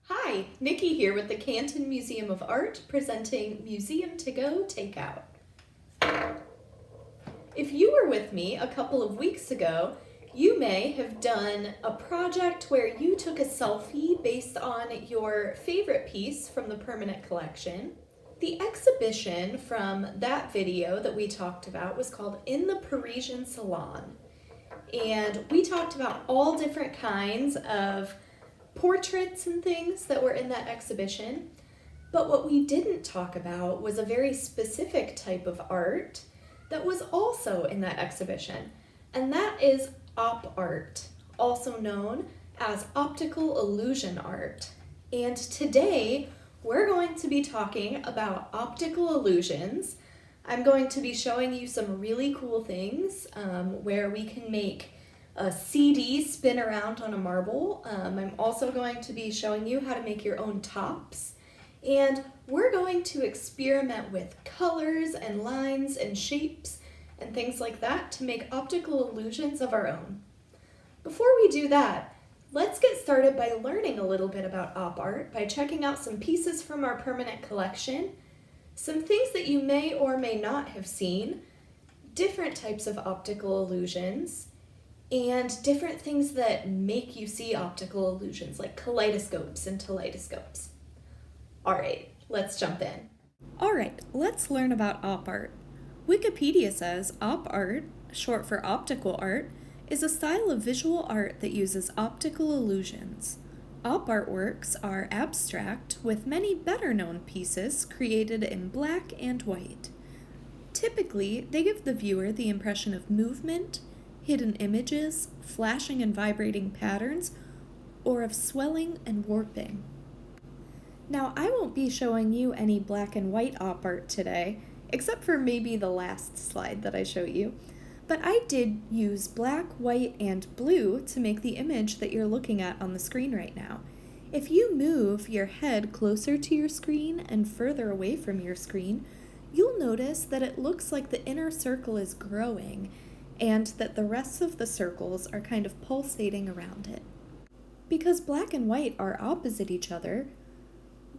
Hi, Nikki here with the Canton Museum of Art presenting Museum to Go Takeout. If you were with me a couple of weeks ago, you may have done a project where you took a selfie based on your favorite piece from the permanent collection. The exhibition from that video that we talked about was called In the Parisian Salon. And we talked about all different kinds of portraits and things that were in that exhibition. But what we didn't talk about was a very specific type of art that was also in that exhibition. And that is op art, also known as optical illusion art. And today we're going to be talking about optical illusions. I'm going to be showing you some really cool things where we can make a CD spin around on a marble. I'm also going to be showing you how to make your own tops. And we're going to experiment with colors and lines and shapes and things like that to make optical illusions of our own. Before we do that, let's get started by learning a little bit about op art by checking out some pieces from our permanent collection, some things that you may or may not have seen, different types of optical illusions, and different things that make you see optical illusions, like kaleidoscopes and telescopes. All right, let's jump in. All right, let's learn about op art. Wikipedia says op art, short for optical art, is a style of visual art that uses optical illusions. Op art works are abstract, with many better-known pieces created in black and white. Typically, they give the viewer the impression of movement, hidden images, flashing and vibrating patterns, or of swelling and warping. Now, I won't be showing you any black and white op art today, except for maybe the last slide that I showed you, but I did use black, white, and blue to make the image that you're looking at on the screen right now. If you move your head closer to your screen and further away from your screen, you'll notice that it looks like the inner circle is growing and that the rest of the circles are kind of pulsating around it. Because black and white are opposite each other,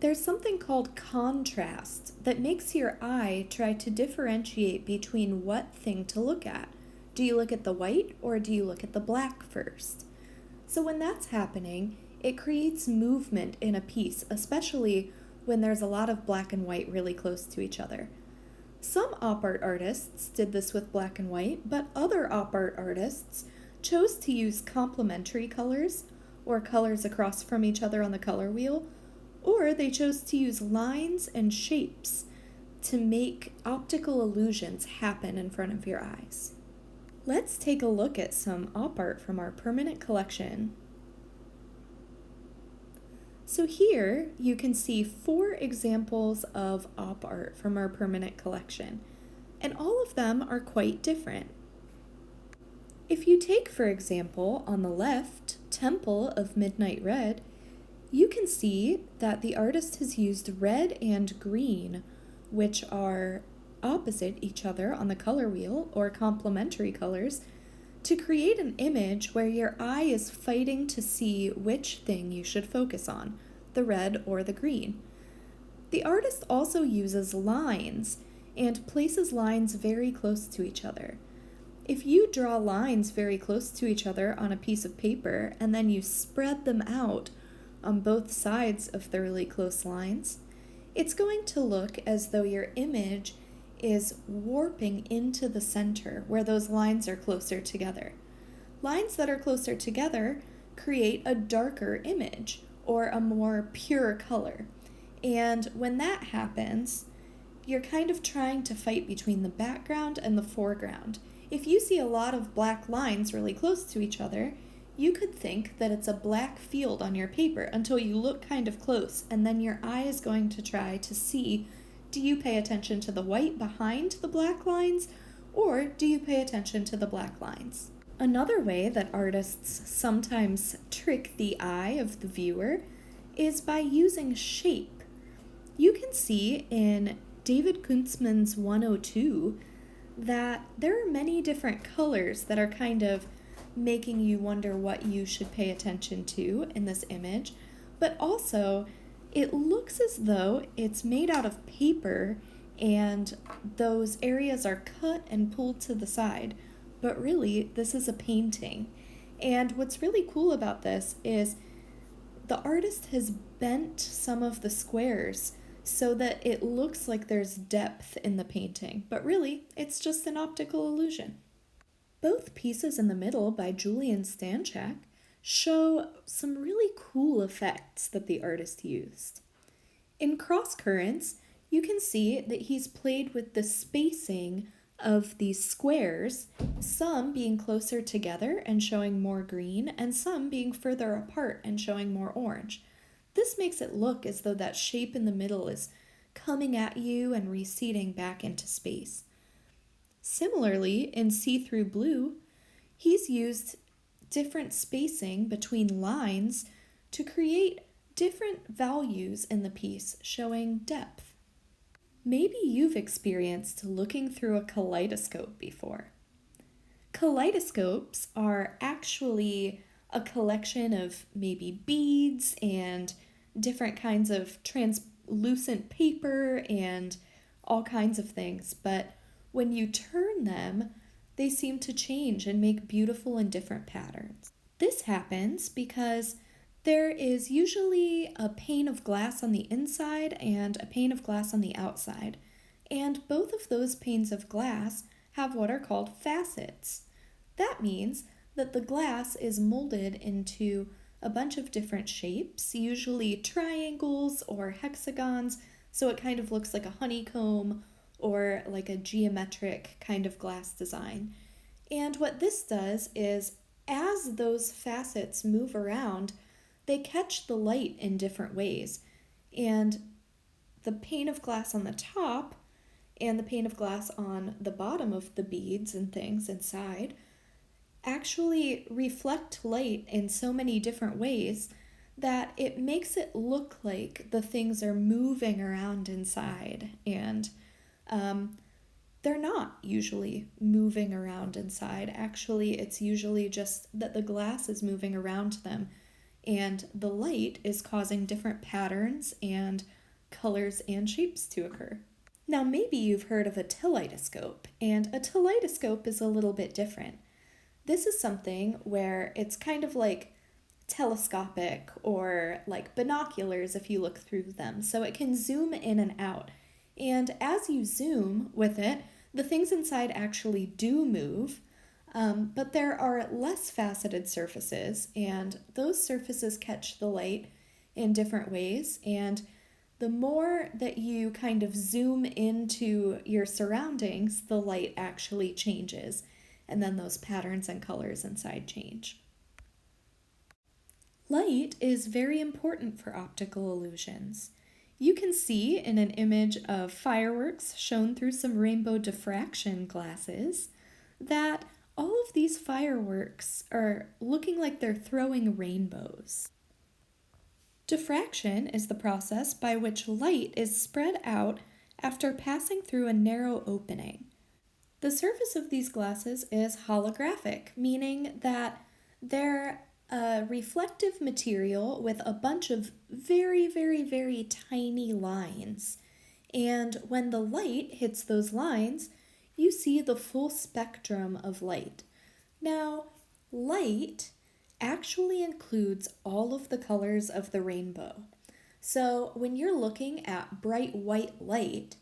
there's something called contrast that makes your eye try to differentiate between what thing to look at. Do you look at the white or do you look at the black first? So when that's happening, it creates movement in a piece, especially when there's a lot of black and white really close to each other. Some op art artists did this with black and white, but other op art artists chose to use complementary colors, or colors across from each other on the color wheel, or they chose to use lines and shapes to make optical illusions happen in front of your eyes. Let's take a look at some op art from our permanent collection. So here you can see 4 examples of op art from our permanent collection, and all of them are quite different. If you take, for example, on the left, Temple of Midnight Red, you can see that the artist has used red and green, which are opposite each other on the color wheel, or complementary colors, to create an image where your eye is fighting to see which thing you should focus on, the red or the green. The artist also uses lines and places lines very close to each other. If you draw lines very close to each other on a piece of paper and then you spread them out on both sides of the really close lines, it's going to look as though your image is warping into the center where those lines are closer together. Lines that are closer together create a darker image or a more pure color. And when that happens, you're kind of trying to fight between the background and the foreground. If you see a lot of black lines really close to each other, you could think that it's a black field on your paper until you look kind of close, and then your eye is going to try to see, do you pay attention to the white behind the black lines, or do you pay attention to the black lines? Another way that artists sometimes trick the eye of the viewer is by using shape. You can see in David Kuntzmann's 102 that there are many different colors that are kind of making you wonder what you should pay attention to in this image. but also it looks as though it's made out of paper and those areas are cut and pulled to the side. But really, this is a painting. And what's really cool about this is the artist has bent some of the squares so that it looks like there's depth in the painting, but really, it's just an optical illusion. Both pieces in the middle by Julian Stanchak show some really cool effects that the artist used. In Cross Currents, you can see that he's played with the spacing of these squares, some being closer together and showing more green, and some being further apart and showing more orange. This makes it look as though that shape in the middle is coming at you and receding back into space. Similarly, in See-Through Blue, he's used different spacing between lines to create different values in the piece, showing depth. Maybe you've experienced looking through a kaleidoscope before. Kaleidoscopes are actually a collection of maybe beads and different kinds of translucent paper and all kinds of things, but when you turn them, they seem to change and make beautiful and different patterns. This happens because there is usually a pane of glass on the inside and a pane of glass on the outside, and both of those panes of glass have what are called facets. That means that the glass is molded into a bunch of different shapes, usually triangles or hexagons, so it kind of looks like a honeycomb or like a geometric kind of glass design. And what this does is, as those facets move around, they catch the light in different ways. And the pane of glass on the top and the pane of glass on the bottom of the beads and things inside actually reflect light in so many different ways that it makes it look like the things are moving around inside. And they're not usually moving around inside. Actually, it's usually just that the glass is moving around them, and the light is causing different patterns and colors and shapes to occur. Now, maybe you've heard of a teleidoscope, and a teleidoscope is a little bit different. This is something where it's kind of like telescopic or like binoculars if you look through them, so it can zoom in and out. And as you zoom with it, the things inside actually do move, but there are less faceted surfaces, and those surfaces catch the light in different ways. And the more that you kind of zoom into your surroundings, the light actually changes, and then those patterns and colors inside change. Light is very important for optical illusions. You can see in an image of fireworks shown through some rainbow diffraction glasses that all of these fireworks are looking like they're throwing rainbows. Diffraction is the process by which light is spread out after passing through a narrow opening. The surface of these glasses is holographic, meaning that they're a reflective material with a bunch of very, very, very tiny lines. And when the light hits those lines, you see the full spectrum of light. Now, light actually includes all of the colors of the rainbow. So when you're looking at bright white light,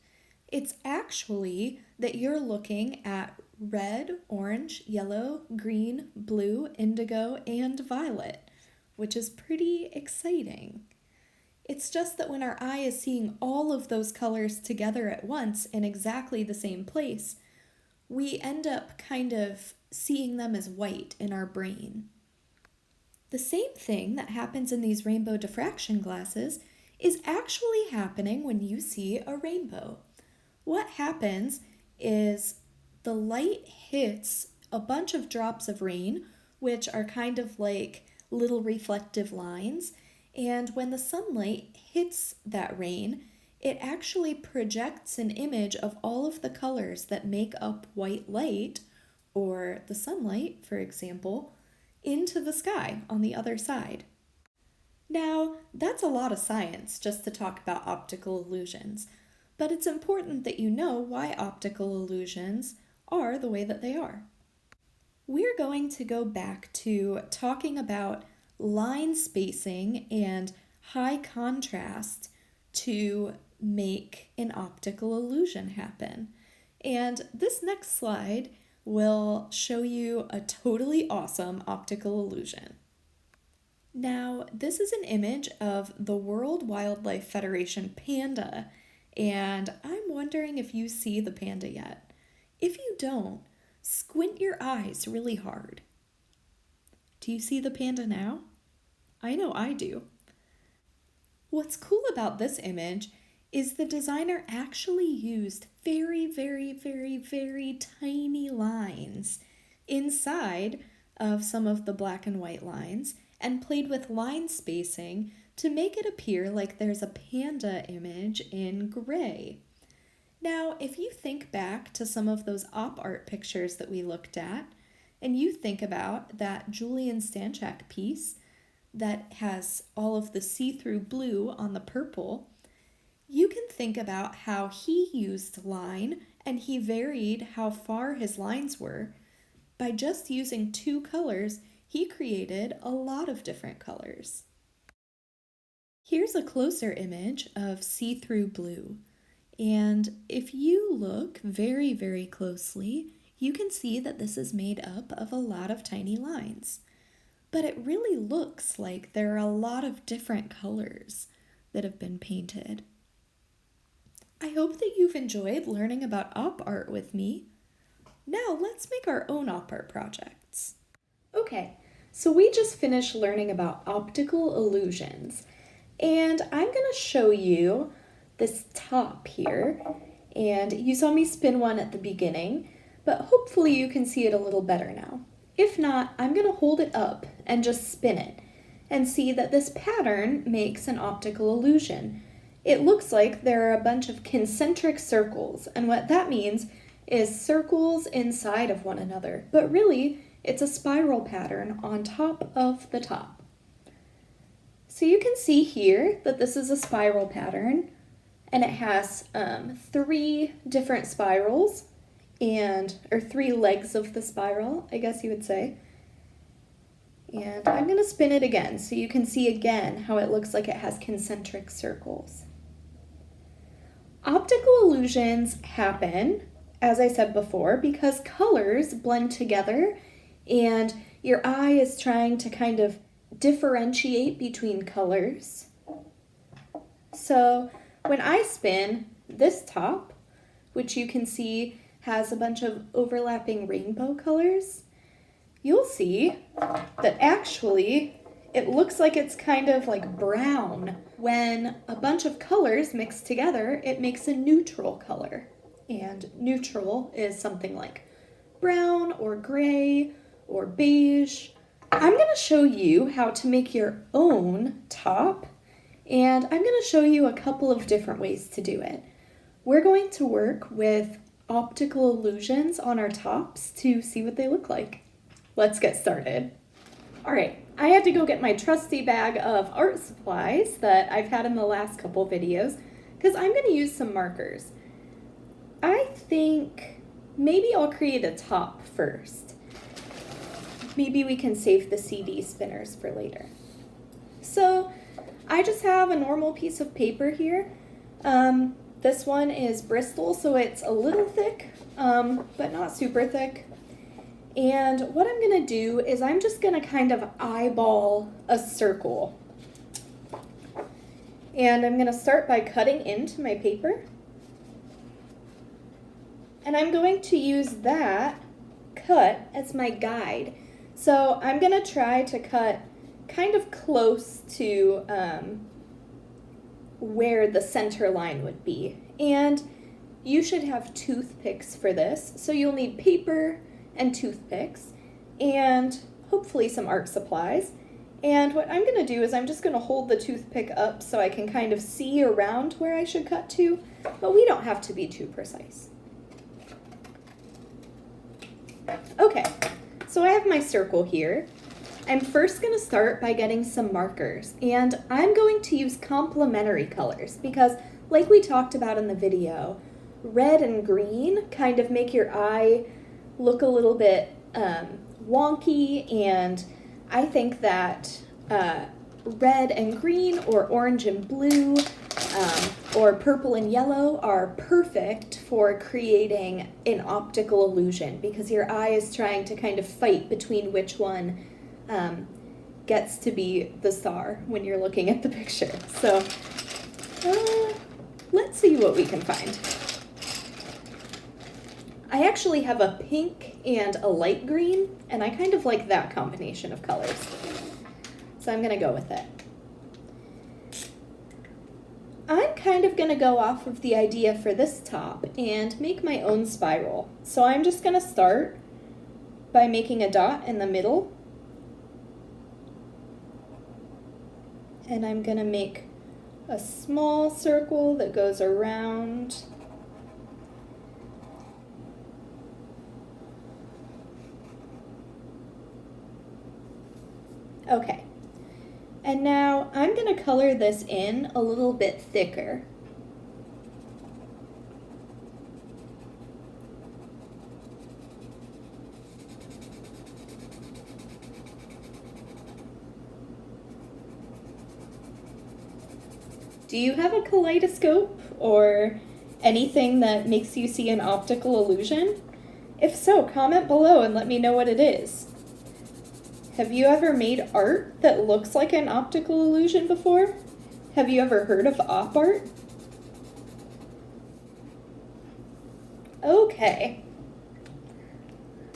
it's actually that you're looking at red, orange, yellow, green, blue, indigo, and violet, which is pretty exciting. It's just that when our eye is seeing all of those colors together at once in exactly the same place, we end up kind of seeing them as white in our brain. The same thing that happens in these rainbow diffraction glasses is actually happening when you see a rainbow. What happens is the light hits a bunch of drops of rain, which are kind of like little reflective lines, and when the sunlight hits that rain, it actually projects an image of all of the colors that make up white light, or the sunlight, for example, into the sky on the other side. Now, that's a lot of science just to talk about optical illusions, but it's important that you know why optical illusions are the way that they are. We're going to go back to talking about line spacing and high contrast to make an optical illusion happen. And this next slide will show you a totally awesome optical illusion. Now, this is an image of the World Wildlife Federation panda, and I'm wondering if you see the panda yet. If you don't, squint your eyes really hard. Do you see the panda now? I know I do. What's cool about this image is the designer actually used very, very, very, very tiny lines inside of some of the black and white lines and played with line spacing to make it appear like there's a panda image in gray. Now, if you think back to some of those op art pictures that we looked at, and you think about that Julian Stanchak piece that has all of the see-through blue on the purple, you can think about how he used line and he varied how far his lines were. By just using two colors, he created a lot of different colors. Here's a closer image of see-through blue. And if you look very, very closely, you can see that this is made up of a lot of tiny lines. But it really looks like there are a lot of different colors that have been painted. I hope that you've enjoyed learning about op art with me. Now let's make our own op art projects. Okay, so we just finished learning about optical illusions, and I'm going to show you this top here, and you saw me spin one at the beginning, but hopefully you can see it a little better now. If not, I'm going to hold it up and just spin it and see that this pattern makes an optical illusion. It looks like there are a bunch of concentric circles, and what that means is circles inside of one another, but really it's a spiral pattern on top of the top. So you can see here that this is a spiral pattern, and it has three different spirals, or three legs of the spiral, I guess you would say. And I'm going to spin it again so you can see again how it looks like it has concentric circles. Optical illusions happen, as I said before, because colors blend together and your eye is trying to kind of differentiate between colors. So when I spin this top, which you can see has a bunch of overlapping rainbow colors, you'll see that actually it looks like it's kind of like brown. When a bunch of colors mix together, it makes a neutral color. And neutral is something like brown or gray or beige. I'm going to show you how to make your own top, and I'm going to show you a couple of different ways to do it. We're going to work with optical illusions on our tops to see what they look like. Let's get started. All right, I had to go get my trusty bag of art supplies that I've had in the last couple videos because I'm going to use some markers. I think maybe I'll create a top first. Maybe we can save the CD spinners for later. So I just have a normal piece of paper here. This one is Bristol, so it's a little thick, but not super thick. And what I'm going to do is I'm just going to kind of eyeball a circle. And I'm going to start by cutting into my paper. And I'm going to use that cut as my guide. So I'm going to try to cut kind of close to where the center line would be. And you should have toothpicks for this. So you'll need paper and toothpicks and hopefully some art supplies. And what I'm going to do is I'm just going to hold the toothpick up so I can kind of see around where I should cut to, but we don't have to be too precise. Okay, so I have my circle here, I'm first going to start by getting some markers, and I'm going to use complementary colors because, like we talked about in the video, red and green kind of make your eye look a little bit wonky, and I think that red and green or orange and blue or purple and yellow are perfect for creating an optical illusion because your eye is trying to kind of fight between which one gets to be the star when you're looking at the picture. So let's see what we can find. I actually have a pink and a light green, and I kind of like that combination of colors. So I'm gonna go with it. I'm kind of gonna go off of the idea for this top and make my own spiral. So I'm just gonna start by making a dot in the middle. And I'm gonna make a small circle that goes around. Okay. And now I'm going to color this in a little bit thicker. Do you have a kaleidoscope or anything that makes you see an optical illusion? If so, comment below and let me know what it is. Have you ever made art that looks like an optical illusion before? Have you ever heard of op art? Okay.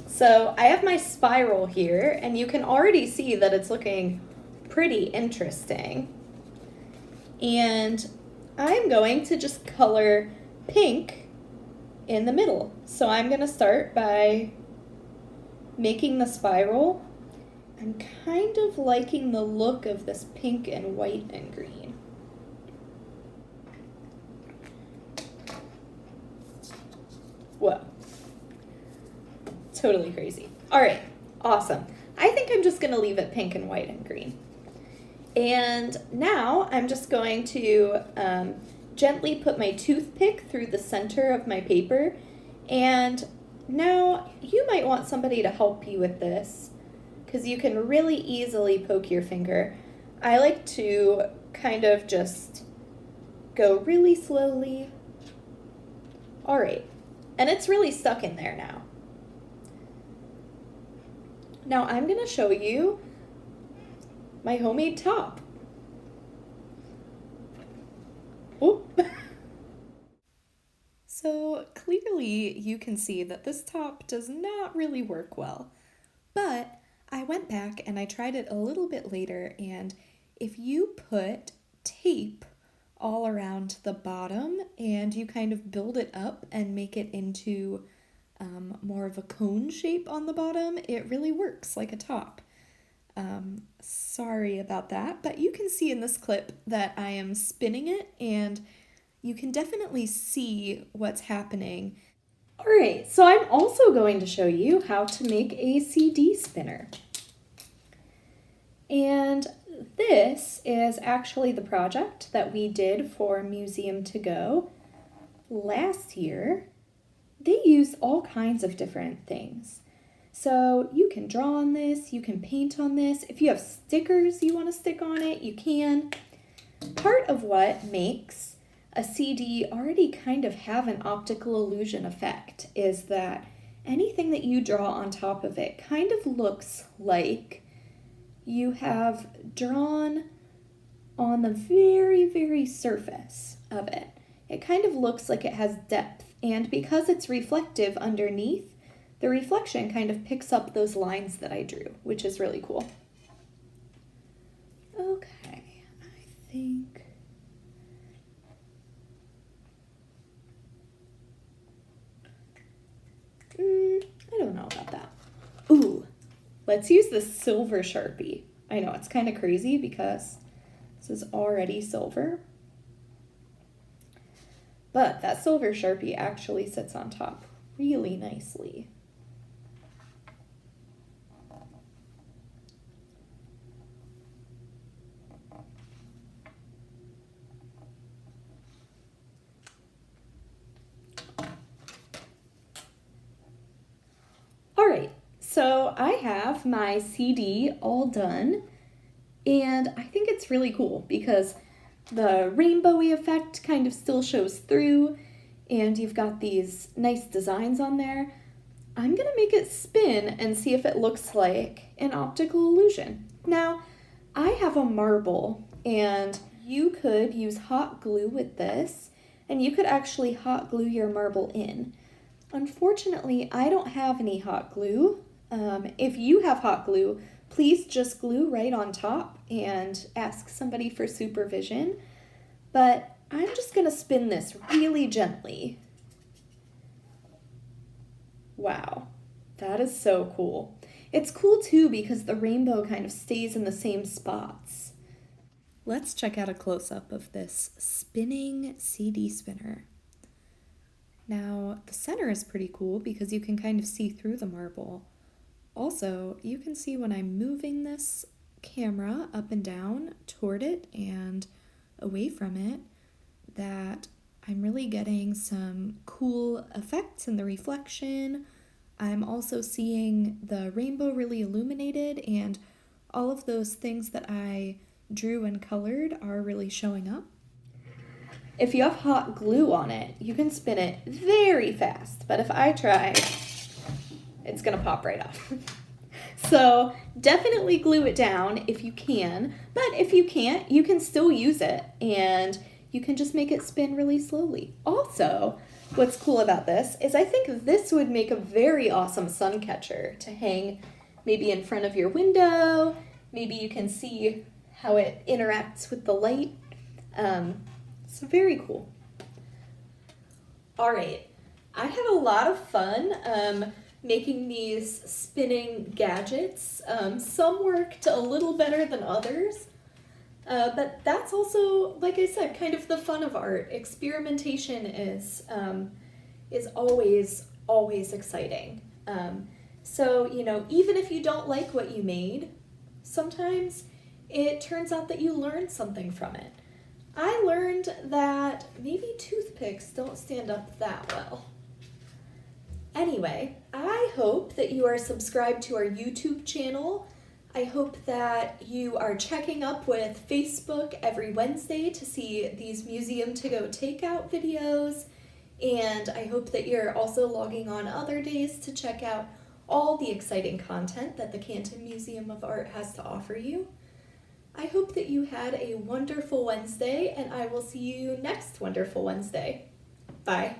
So I have my spiral here, and you can already see that it's looking pretty interesting. And I'm going to just color pink in the middle. So I'm going to start by making the spiral. I'm kind of liking the look of this pink and white and green. Whoa. Totally crazy. All right, awesome. I think I'm just gonna leave it pink and white and green. And now I'm just going to gently put my toothpick through the center of my paper. And now you might want somebody to help you with this, because you can really easily poke your finger. I like to kind of just go really slowly. All right, and it's really stuck in there now. Now I'm gonna show you my homemade top. Oop. So clearly you can see that this top does not really work well, but I went back and I tried it a little bit later, and if you put tape all around the bottom and you kind of build it up and make it into more of a cone shape on the bottom, it really works like a top. Sorry about that, but you can see in this clip that I am spinning it, and you can definitely see what's happening. All right, so I'm also going to show you how to make a CD spinner. And this is actually the project that we did for Museum to Go last year. They used all kinds of different things. So you can draw on this, you can paint on this. If you have stickers you want to stick on it, you can. Part of what makes a CD already kind of have an optical illusion effect is that anything that you draw on top of it kind of looks like you have drawn on the very, very surface of it. It kind of looks like it has depth, and because it's reflective underneath, the reflection kind of picks up those lines that I drew, which is really cool. Okay, I think I don't know about that. Ooh, let's use the silver Sharpie. I know, it's kind of crazy because this is already silver. But that silver Sharpie actually sits on top really nicely. so I have my CD all done, and I think it's really cool because the rainbowy effect kind of still shows through, and you've got these nice designs on there. I'm gonna make it spin and see if it looks like an optical illusion. Now, I have a marble, and you could use hot glue with this, and you could actually hot glue your marble in. Unfortunately, I don't have any hot glue. If you have hot glue, please just glue right on top and ask somebody for supervision. But I'm just gonna spin this really gently. Wow, that is so cool. It's cool too because the rainbow kind of stays in the same spots. Let's check out a close-up of this spinning CD spinner. Now, the center is pretty cool because you can kind of see through the marble. Also, you can see when I'm moving this camera up and down toward it and away from it that I'm really getting some cool effects in the reflection. I'm also seeing the rainbow really illuminated, and all of those things that I drew and colored are really showing up. If you have hot glue on it, you can spin it very fast, but if I try, it's gonna pop right off. So definitely glue it down if you can, but if you can't, you can still use it, and you can just make it spin really slowly. Also, what's cool about this is I think this would make a very awesome sun catcher to hang maybe in front of your window. Maybe you can see how it interacts with the light. So very cool. All right, I had a lot of fun making these spinning gadgets. Some worked a little better than others, but that's also, like I said, kind of the fun of art. Experimentation is always exciting. So, you know, even if you don't like what you made, sometimes it turns out that you learned something from it. I learned that maybe toothpicks don't stand up that well. Anyway, I hope that you are subscribed to our YouTube channel. I hope that you are checking up with Facebook every Wednesday to see these museum to-go takeout videos. And I hope that you're also logging on other days to check out all the exciting content that the Canton Museum of Art has to offer you. I hope that you had a wonderful Wednesday, and I will see you next wonderful Wednesday. Bye.